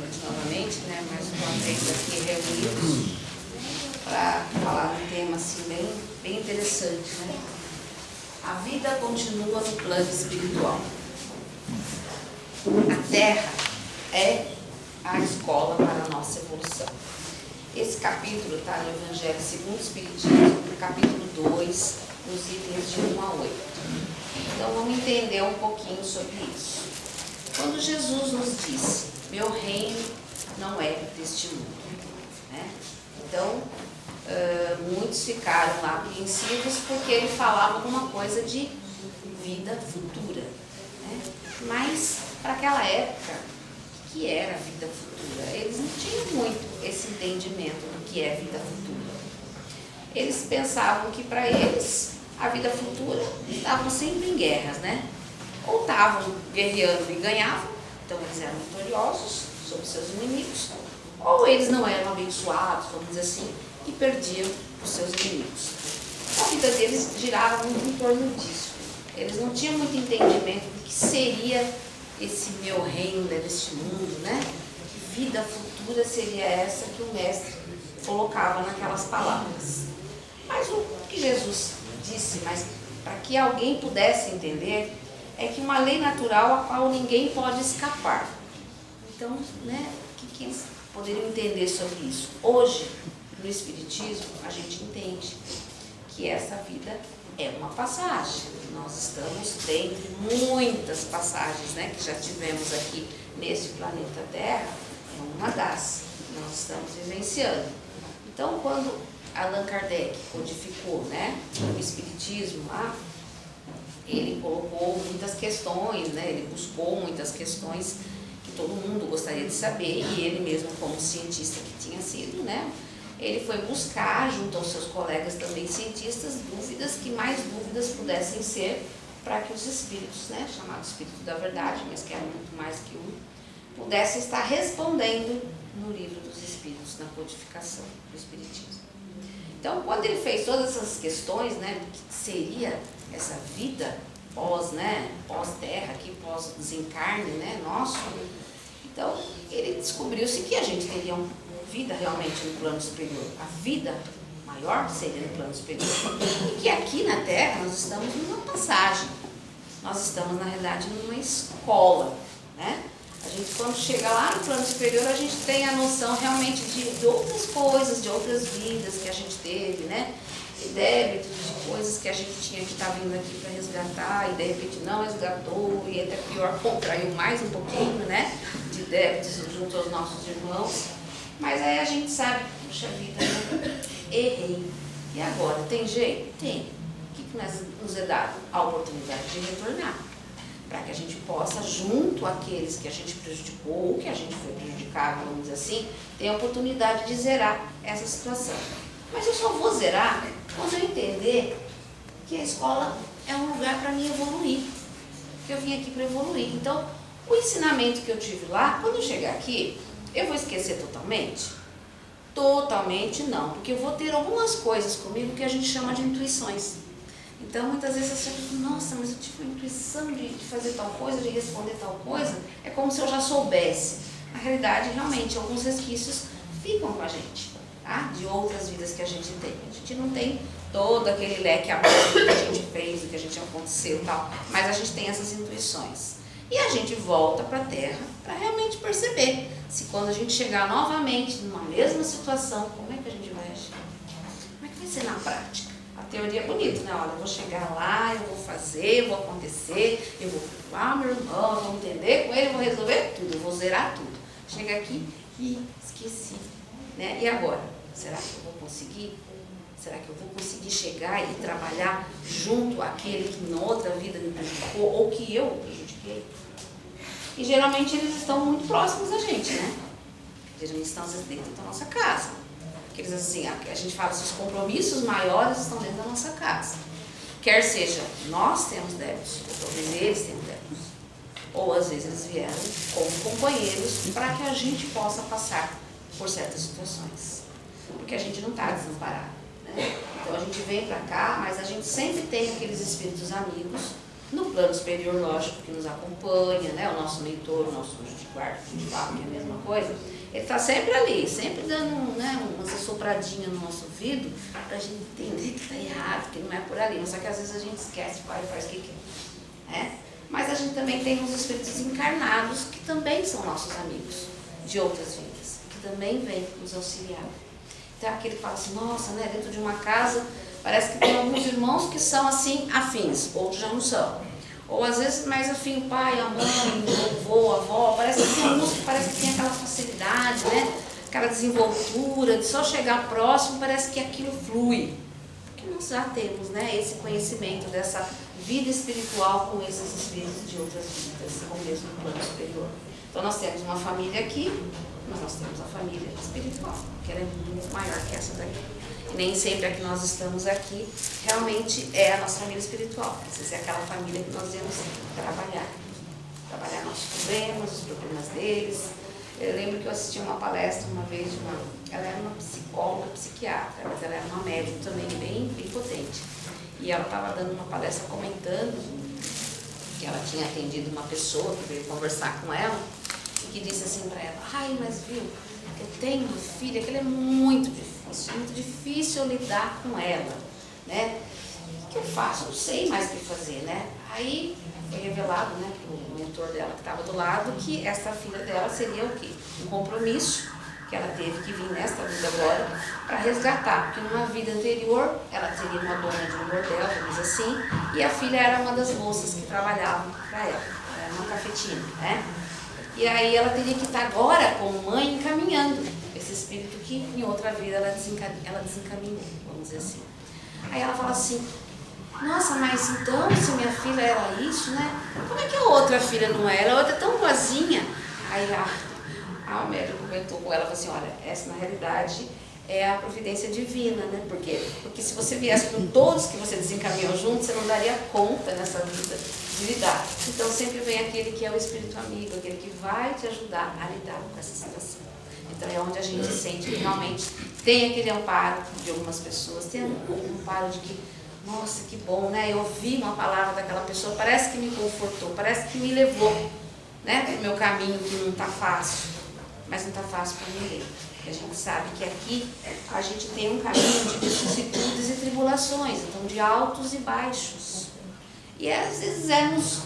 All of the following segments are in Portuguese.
noite novamente, né? Mais uma vez aqui reunidos para falar um tema assim bem interessante, né? A vida continua no plano espiritual. A Terra é a escola para a nossa evolução. Esse capítulo está no Evangelho segundo o Espiritismo, no capítulo 2, nos itens de 1 a 8. Então vamos entender um pouquinho sobre isso. Quando Jesus nos disse, meu reino não é deste mundo, né? Então, muitos ficaram lá apreensivos porque ele falava alguma coisa de vida futura, né? Mas, para aquela época, o que era vida futura? Eles não tinham muito esse entendimento do que é vida futura. Eles pensavam que, para eles, a vida futura estavam sempre em guerras, né? Ou estavam guerreando e ganhavam, então eles eram vitoriosos sobre seus inimigos, ou eles não eram abençoados, vamos dizer assim, e perdiam os seus inimigos. A vida deles girava muito em torno disso. Eles não tinham muito entendimento do que seria esse meu reino deste mundo, né? Que vida futura seria essa que o mestre colocava naquelas palavras. Mas o que Jesus disse, mas para que alguém pudesse entender, é que uma lei natural a qual ninguém pode escapar. Então, né, o que eles poderiam entender sobre isso? Hoje, no Espiritismo, a gente entende que essa vida é uma passagem. Nós estamos dentre muitas passagens, né, que já tivemos aqui nesse planeta Terra, é uma das que nós estamos vivenciando. Então, quando Allan Kardec codificou, né, o Espiritismo lá, ele colocou muitas questões, né, ele buscou muitas questões que todo mundo gostaria de saber, e ele mesmo, como cientista que tinha sido, né, ele foi buscar, junto aos seus colegas também cientistas, dúvidas, que mais dúvidas pudessem ser para que os espíritos, né, chamados espírito da verdade, mas que é muito mais que um, pudessem estar respondendo no livro dos espíritos, na codificação do Espiritismo. Então, quando ele fez todas essas questões, né, do que seria essa vida pós, né, pós-terra, aqui, pós-desencarne, né, nosso, então, ele descobriu-se que a gente teria uma vida realmente no plano superior. A vida maior seria no plano superior. E que aqui na Terra nós estamos numa passagem. Nós estamos, na realidade, numa escola, né? A gente, quando chega lá no plano superior, a gente tem a noção realmente de outras coisas, de outras vidas que a gente teve, né? De débitos, de coisas que a gente tinha que estar vindo aqui para resgatar e de repente não resgatou e até pior, contraiu mais um pouquinho, né? De débitos junto aos nossos irmãos. Mas aí a gente sabe, puxa vida, né? Errei. E agora, tem jeito? Tem. O que nos é dado? A oportunidade de retornar. Para que a gente possa, junto àqueles que a gente prejudicou ou que a gente foi prejudicado, vamos dizer assim, ter a oportunidade de zerar essa situação. Mas eu só vou zerar quando eu entender que a escola é um lugar para mim evoluir. Que eu vim aqui para evoluir. Então, o ensinamento que eu tive lá, quando eu chegar aqui, eu vou esquecer totalmente? Totalmente não, porque eu vou ter algumas coisas comigo que a gente chama de intuições. Então, muitas vezes você pensa, nossa, mas eu tive uma intuição de fazer tal coisa, de responder tal coisa, é como se eu já soubesse. Na realidade, realmente, alguns resquícios ficam com a gente, tá? De outras vidas que a gente tem. A gente não tem todo aquele leque aberto do que a gente fez, do que a gente aconteceu e tal, mas a gente tem essas intuições. E a gente volta para a Terra para realmente perceber se quando a gente chegar novamente numa mesma situação, como é que a gente vai agir? Como é que vai ser na prática? A teoria é bonita, né? Olha, eu vou chegar lá, eu vou fazer, eu vou acontecer, eu vou falar, meu irmão, eu vou entender com ele, eu vou resolver tudo, eu vou zerar tudo. Chega aqui e esqueci, né? E agora? Será que eu vou conseguir? Será que eu vou conseguir chegar e trabalhar junto àquele que na outra vida me prejudicou ou que eu prejudiquei? E geralmente eles estão muito próximos da gente, né? Geralmente estão dentro da nossa casa. Porque eles, assim, a gente fala que os compromissos maiores estão dentro da nossa casa. Quer seja, nós temos débitos, ou talvez eles tenham débitos. Ou às vezes eles vieram como companheiros para que a gente possa passar por certas situações. Porque a gente não está desamparado, né? Então a gente vem para cá, mas a gente sempre tem aqueles espíritos amigos No plano superior, lógico, que nos acompanha, né? O nosso mentor, o nosso anjo de guarda, que a gente fala que é a mesma coisa, ele está sempre ali, sempre dando, né, umas assopradinhas no nosso ouvido para a gente entender que está errado, que não é por ali. Só que às vezes a gente esquece, vai e faz o que quer. Né? Mas a gente também tem os espíritos encarnados, que também são nossos amigos de outras vidas, que também vêm nos auxiliar. Então aquele que fala assim, nossa, né, dentro de uma casa parece que tem alguns irmãos que são assim afins, outros já não são. Ou às vezes mais afim o pai, a mãe, o avô, a avó, parece que tem alguns que parece que tem aquela facilidade, né? Aquela desenvoltura, de só chegar próximo, parece que aquilo flui. Porque nós já temos, né, esse conhecimento dessa vida espiritual com esses espíritos de outras vidas, ou mesmo no plano superior. Então nós temos uma família aqui, mas nós temos a família espiritual, que ela é muito maior que essa daqui. E nem sempre a que nós estamos aqui realmente é a nossa família espiritual. Às vezes é aquela família que nós devemos trabalhar nossos problemas, os problemas deles. Eu lembro que eu assisti uma palestra uma vez de ela era uma psicóloga, psiquiatra, mas ela era uma médium também bem potente. E ela estava dando uma palestra comentando que ela tinha atendido uma pessoa que veio conversar com ela e que disse assim para ela, ai, mas viu, eu tenho uma filha que ela é muito difícil eu lidar com ela, né? O que eu faço? Não sei mais o que fazer, né? Aí foi revelado, né, pro mentor dela que estava do lado, que essa filha dela seria o quê? Um compromisso que ela teve que vir nesta vida agora para resgatar, porque numa vida anterior ela teria uma dona de um bordel, vamos dizer assim, e a filha era uma das moças que trabalhavam para ela, era uma cafetina, né? E aí ela teria que estar agora como mãe encaminhando esse espírito que em outra vida ela desencaminhou, vamos dizer assim. Aí ela fala assim, nossa, mas então se minha filha era isso, né? Como é que a outra filha não era? A outra é tão boazinha. Aí o médico comentou com ela, falou assim, olha, essa na realidade é a providência divina, né? Por quê? Porque se você viesse com todos que você desencaminhou juntos, você não daria conta nessa vida de lidar. Então sempre vem aquele que é o espírito amigo, aquele que vai te ajudar a lidar com essa situação. Então é onde a gente sente que realmente tem aquele amparo de algumas pessoas, tem um amparo de que, nossa, que bom, né? Eu ouvi uma palavra daquela pessoa, parece que me confortou, parece que me levou, né, para o meu caminho que não está fácil, mas não está fácil para ninguém. A gente sabe que aqui a gente tem um caminho de vicissitudes e tribulações, então de altos e baixos. E às vezes é nos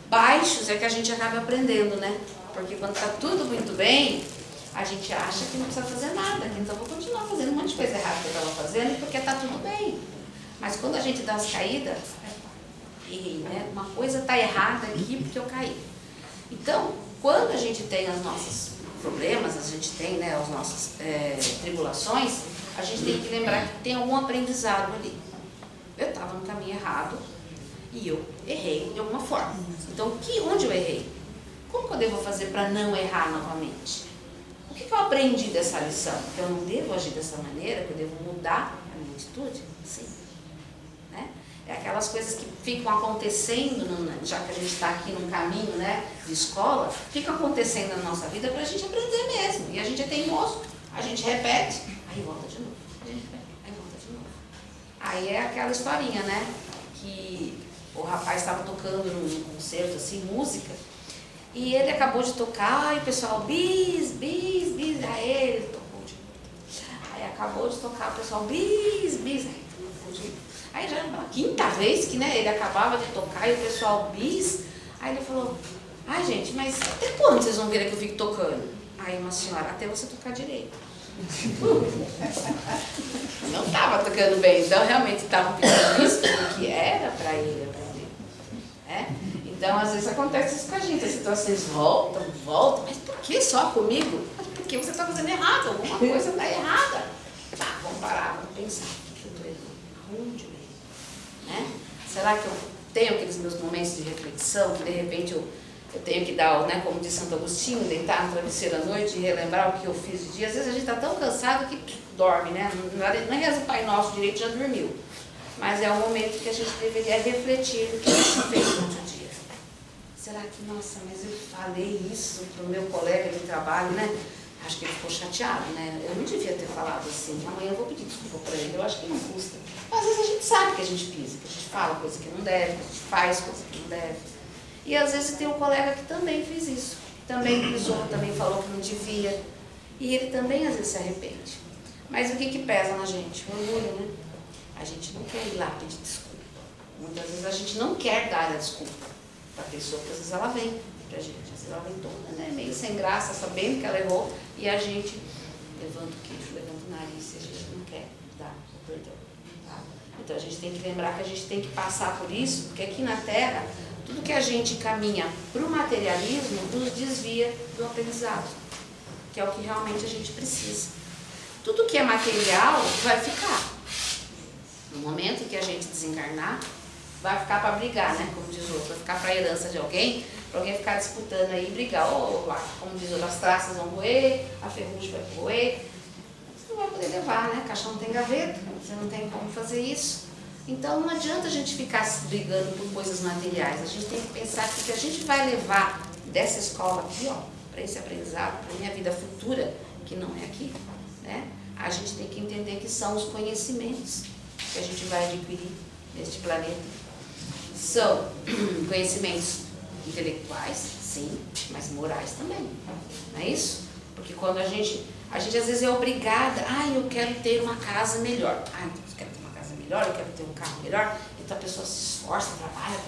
baixos é que a gente acaba aprendendo, né? Porque quando está tudo muito bem, a gente acha que não precisa fazer nada, que então vou continuar fazendo um monte de coisa errada que eu estava fazendo porque está tudo bem. Mas quando a gente dá as caídas, errei, né? Uma coisa está errada aqui porque eu caí. Então, quando a gente tem os nossos problemas, a gente tem, né, as nossas tribulações, a gente tem que lembrar que tem algum aprendizado ali. Eu estava no caminho errado e eu errei de alguma forma. Então, onde eu errei? Como que eu devo fazer para não errar novamente? O que eu aprendi dessa lição? Que eu não devo agir dessa maneira, que eu devo mudar a minha atitude? Sim. Né? É aquelas coisas que ficam acontecendo, já que a gente está aqui num caminho, né, de escola, ficam acontecendo na nossa vida para a gente aprender mesmo. E a gente é teimoso, a gente repete, aí volta de novo. A gente repete, aí volta de novo. Aí é aquela historinha, né, que o rapaz estava tocando num concerto, assim, música, e ele acabou de tocar, e o pessoal, bis, bis, bis, aí ele tocou de novo. Aí acabou de tocar, o pessoal, bis, bis, aí tocou de novo. Aí já era a quinta vez que, né, ele acabava de tocar e o pessoal bis. Aí ele falou, ai gente, mas até quando vocês vão querer que eu fique tocando? Aí uma senhora, até você tocar direito. Não estava tocando bem, então realmente estavam pedindo isso porque era para ele aprender. Né? Então às vezes acontece isso com a gente, as situações voltam, mas por que só comigo? Porque você está fazendo errado, alguma coisa está errada. Tá, vamos parar, vamos pensar. O que eu estou errando? Aonde eu errei? Né? Será que eu tenho aqueles meus momentos de reflexão, que de repente eu tenho que dar, né, como diz Santo Agostinho, deitar no travesseiro à noite e relembrar o que eu fiz de dia? Às vezes a gente está tão cansado que dorme, né? Não reza o Pai Nosso direito, já dormiu. Mas é um momento que a gente deveria refletir no que a gente fez durante o dia. Será que, nossa, mas eu falei isso para o meu colega de trabalho, né? Acho que ele ficou chateado, né? Eu não devia ter falado assim, amanhã eu vou pedir desculpa para ele, eu acho que não custa. Às vezes a gente sabe que a gente pisa, que a gente fala coisa que não deve, que a gente faz coisa que não deve. E às vezes tem um colega que também fez isso, também pisou, também falou que não devia. E ele também às vezes se arrepende. Mas o que pesa na gente? O orgulho, né? A gente não quer ir lá pedir desculpa. Muitas vezes a gente não quer dar a desculpa para a pessoa, porque às vezes ela vem pra gente, às vezes ela vem toda, né, meio sem graça, sabendo que ela errou, e a gente levanta o queixo, levanta o nariz, e a gente não quer dar o perdão. Tá? Então a gente tem que lembrar que a gente tem que passar por isso, porque aqui na Terra, tudo que a gente caminha para o materialismo nos desvia do aprendizado, que é o que realmente a gente precisa. Tudo que é material vai ficar. No momento que a gente desencarnar, vai ficar para brigar, né? Como diz o outro, vai ficar para a herança de alguém, para alguém ficar disputando aí e brigar. Ou, como diz o outro, as traças vão roer, a ferrugem vai roer. Você não vai poder levar, né? Caixão não tem gaveta, você não tem como fazer isso. Então não adianta a gente ficar brigando por coisas materiais. A gente tem que pensar que o que a gente vai levar dessa escola aqui, ó, para esse aprendizado, para a minha vida futura, que não é aqui, né? A gente tem que entender que são os conhecimentos que a gente vai adquirir neste planeta. São conhecimentos intelectuais, sim, mas morais também, não é isso? Porque quando a gente às vezes é obrigada, eu quero ter uma casa melhor. Então eu quero ter uma casa melhor, eu quero ter um carro melhor. Então a pessoa se esforça,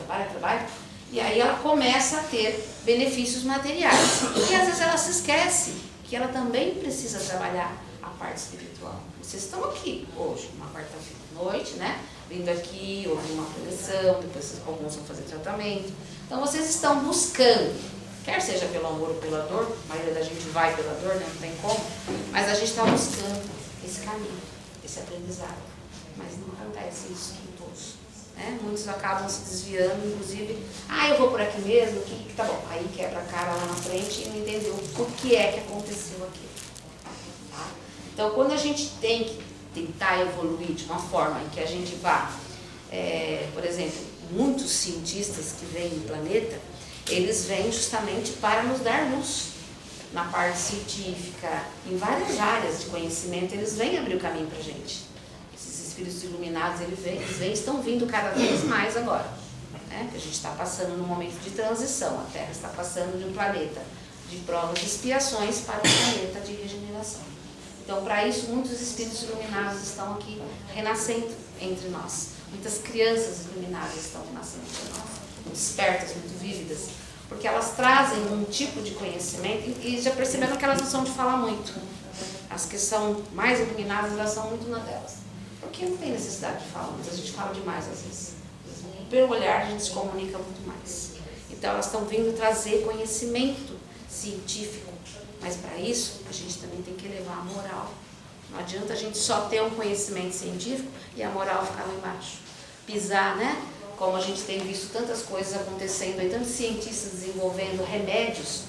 trabalha, e aí ela começa a ter benefícios materiais. E às vezes ela se esquece que ela também precisa trabalhar a parte espiritual. Vocês estão aqui hoje, uma quarta-feira à noite, né? Vindo aqui, ouvir uma preleção, depois alguns vão fazer tratamento. Então vocês estão buscando, quer seja pelo amor ou pela dor, a maioria da gente vai pela dor, né? Não tem como, mas a gente está buscando esse caminho, esse aprendizado. Mas não acontece isso com todos, né? Muitos acabam se desviando, inclusive, eu vou por aqui mesmo, que tá bom. Aí quebra a cara lá na frente e não entendeu o que é que aconteceu aqui. Tá? Então quando a gente tem que tentar evoluir de uma forma em que a gente vá, por exemplo, muitos cientistas que vêm do planeta, eles vêm justamente para nos dar luz na parte científica, em várias áreas de conhecimento, eles vêm abrir o caminho para a gente. Esses espíritos iluminados, estão vindo cada vez mais agora, né? Porque a gente está passando num momento de transição, a Terra está passando de um planeta de provas e expiações para um planeta de regeneração. Então, para isso, muitos espíritos iluminados estão aqui renascendo entre nós. Muitas crianças iluminadas estão renascendo entre nós, muito despertas, muito vívidas, porque elas trazem um tipo de conhecimento e já perceberam que elas não são de falar muito. As que são mais iluminadas, elas são muito na delas. Porque não tem necessidade de falar muito, a gente fala demais às vezes. Pelo olhar, a gente se comunica muito mais. Então, elas estão vindo trazer conhecimento científico. Mas para isso, a gente também tem que elevar a moral. Não adianta a gente só ter um conhecimento científico e a moral ficar lá embaixo. Pisar, né? Como a gente tem visto tantas coisas acontecendo aí, tantos cientistas desenvolvendo remédios.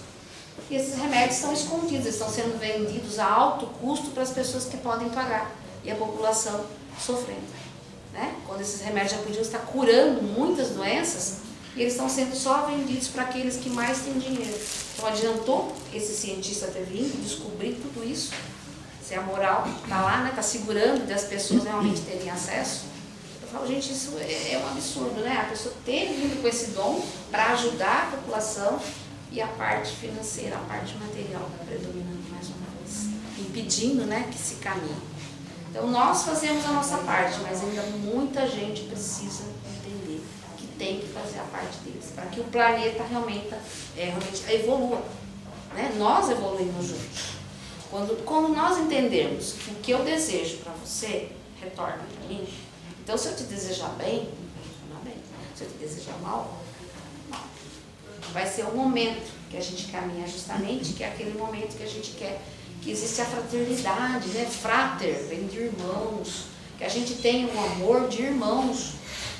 E esses remédios estão escondidos, estão sendo vendidos a alto custo para as pessoas que podem pagar. E a população sofrendo. Né? Quando esses remédios já podiam estar curando muitas doenças, e eles estão sendo só vendidos para aqueles que mais têm dinheiro. Então adiantou esse cientista ter vindo descobrir tudo isso? Se a moral está lá, está segurando das pessoas realmente terem acesso? Eu falo, gente, isso é um absurdo, né? A pessoa ter vindo com esse dom para ajudar a população e a parte financeira, a parte material predominando mais uma vez, impedindo, né, que se caminhe. Então nós fazemos a nossa parte, mas ainda muita gente precisa entender que tem que fazer a parte deles, para que o planeta realmente evolua. Né? Nós evoluímos juntos. Quando nós entendermos que o que eu desejo para você retorna para mim, então se eu te desejar bem, vai retornar bem. Se eu te desejar mal, mal. Vai ser o momento que a gente caminha justamente, que é aquele momento que a gente quer que existe a fraternidade, né? Frater, vem de irmãos, que a gente tenha um amor de irmãos.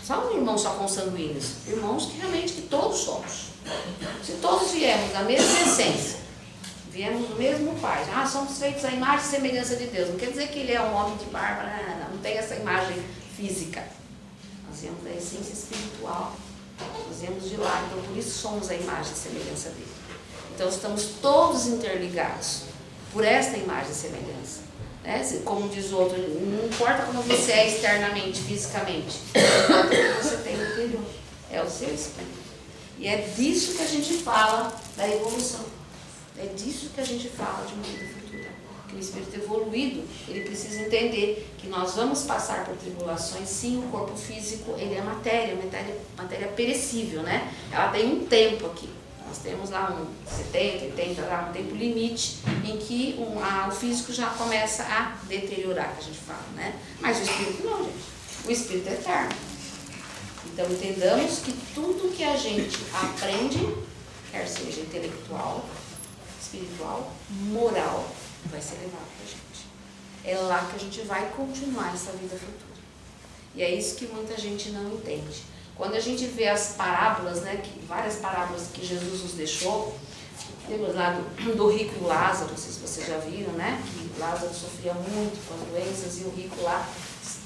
Só um irmão só consanguíneos, irmãos que realmente que todos somos. Se todos viemos da mesma essência, viemos do mesmo Pai, somos feitos à imagem e semelhança de Deus, não quer dizer que ele é um homem de barba, não tem essa imagem física. Nós viemos da essência espiritual, nós viemos de lá, então por isso somos a imagem e semelhança dele. Então estamos todos interligados. por esta imagem e semelhança. Né? Como diz o outro, não importa como você é externamente, fisicamente, importa o que você tem no interior, é o seu espírito. E é disso que a gente fala da evolução, é disso que a gente fala de uma vida futura. Que o espírito evoluído, ele precisa entender que nós vamos passar por tribulações, sim, o corpo físico, ele é matéria perecível, né? Ela tem um tempo aqui. Nós temos lá um 70, 80, lá um tempo limite em que o físico já começa a deteriorar, que a gente fala, né? Mas o espírito não, gente. O espírito é eterno. Então entendamos que tudo que a gente aprende, quer seja intelectual, espiritual, moral, vai ser levado para a gente. É lá que a gente vai continuar essa vida futura. E é isso que muita gente não entende. Quando a gente vê as parábolas, né, várias parábolas que Jesus nos deixou, temos lá do rico e o Lázaro, não sei se vocês já viram, né, que Lázaro sofria muito com as doenças e o rico lá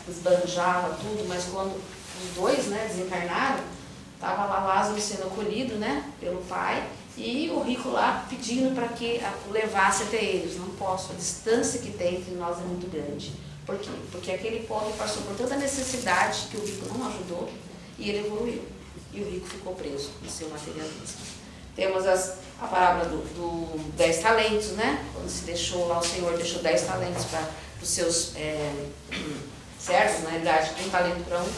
esbanjava tudo, mas quando os dois, né, desencarnaram, estava lá Lázaro sendo acolhido, né, pelo pai, e o rico lá pedindo para que o levasse até eles. Não posso, a distância que tem entre nós é muito grande. Por quê? Porque aquele pobre passou por toda a necessidade que o rico não ajudou, e ele evoluiu. E o rico ficou preso no seu materialismo. Temos a parábola do 10 talentos, né? Quando se deixou lá, o Senhor deixou 10 talentos para os seus servos, na realidade, 1 talento para um,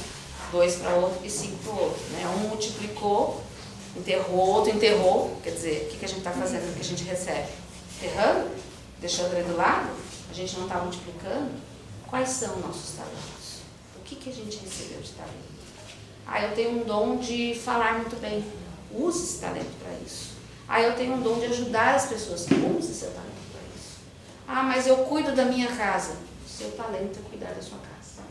2 para outro e 5 para o outro. Né? Um multiplicou, enterrou, outro enterrou. Quer dizer, o que a gente está fazendo? O que a gente recebe? Enterrando? Deixando ele do lado? A gente não está multiplicando? Quais são nossos talentos? O que a gente recebeu de talento? Eu tenho um dom de falar muito bem. Use esse talento para isso. Eu tenho um dom de ajudar as pessoas. Use seu talento para isso. Mas eu cuido da minha casa. Seu talento é cuidar da sua casa.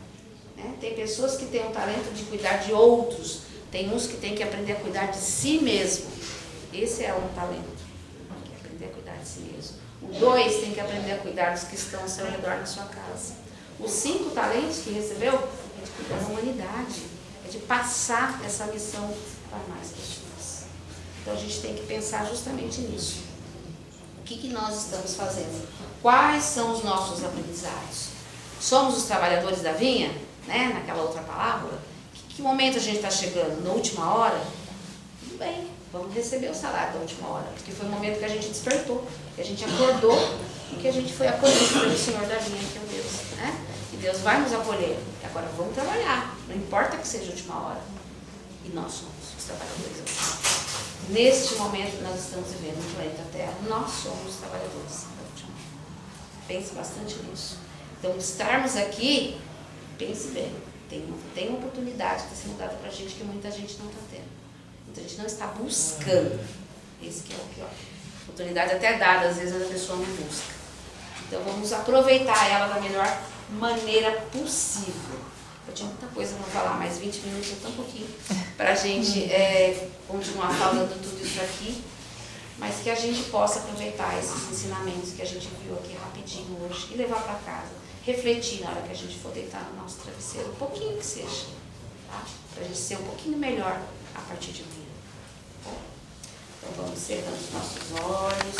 Né? Tem pessoas que têm um talento de cuidar de outros. Tem uns que têm que aprender a cuidar de si mesmo. Esse é um talento. Tem que aprender a cuidar de si mesmo. O 2 tem que aprender a cuidar dos que estão ao seu redor na sua casa. Os 5 talentos que recebeu é de cuidar da humanidade. É de passar essa missão para mais pessoas. Então a gente tem que pensar justamente nisso. O que nós estamos fazendo? Quais são os nossos aprendizados? Somos os trabalhadores da vinha? Né? Naquela outra parábola. Que momento a gente está chegando? Na última hora? Tudo bem, vamos receber o salário da última hora. Porque foi o momento que a gente despertou, que a gente acordou e que a gente foi acolhido pelo Senhor da vinha, que é o Deus. Né? E Deus vai nos acolher. Agora vamos trabalhar. Não importa que seja a última hora. E nós somos os trabalhadores. Neste momento que nós estamos vivendo no planeta Terra, nós somos os trabalhadores da última hora. Pense bastante nisso. Então, estarmos aqui, pense bem. Tem uma oportunidade que está sendo dada para a gente que muita gente não está tendo. Então, a gente não está buscando. Esse que é o pior. Oportunidade até dada, às vezes a pessoa não busca. Então, vamos aproveitar ela da melhor maneira possível. Eu tinha muita coisa para falar, mas 20 minutos é tão pouquinho para a gente continuar falando tudo isso aqui, mas que a gente possa aproveitar esses ensinamentos que a gente viu aqui rapidinho hoje e levar para casa, refletir na hora que a gente for deitar no nosso travesseiro, um pouquinho que seja, tá? Para a gente ser um pouquinho melhor a partir de amanhã. Então vamos cerrando os nossos olhos.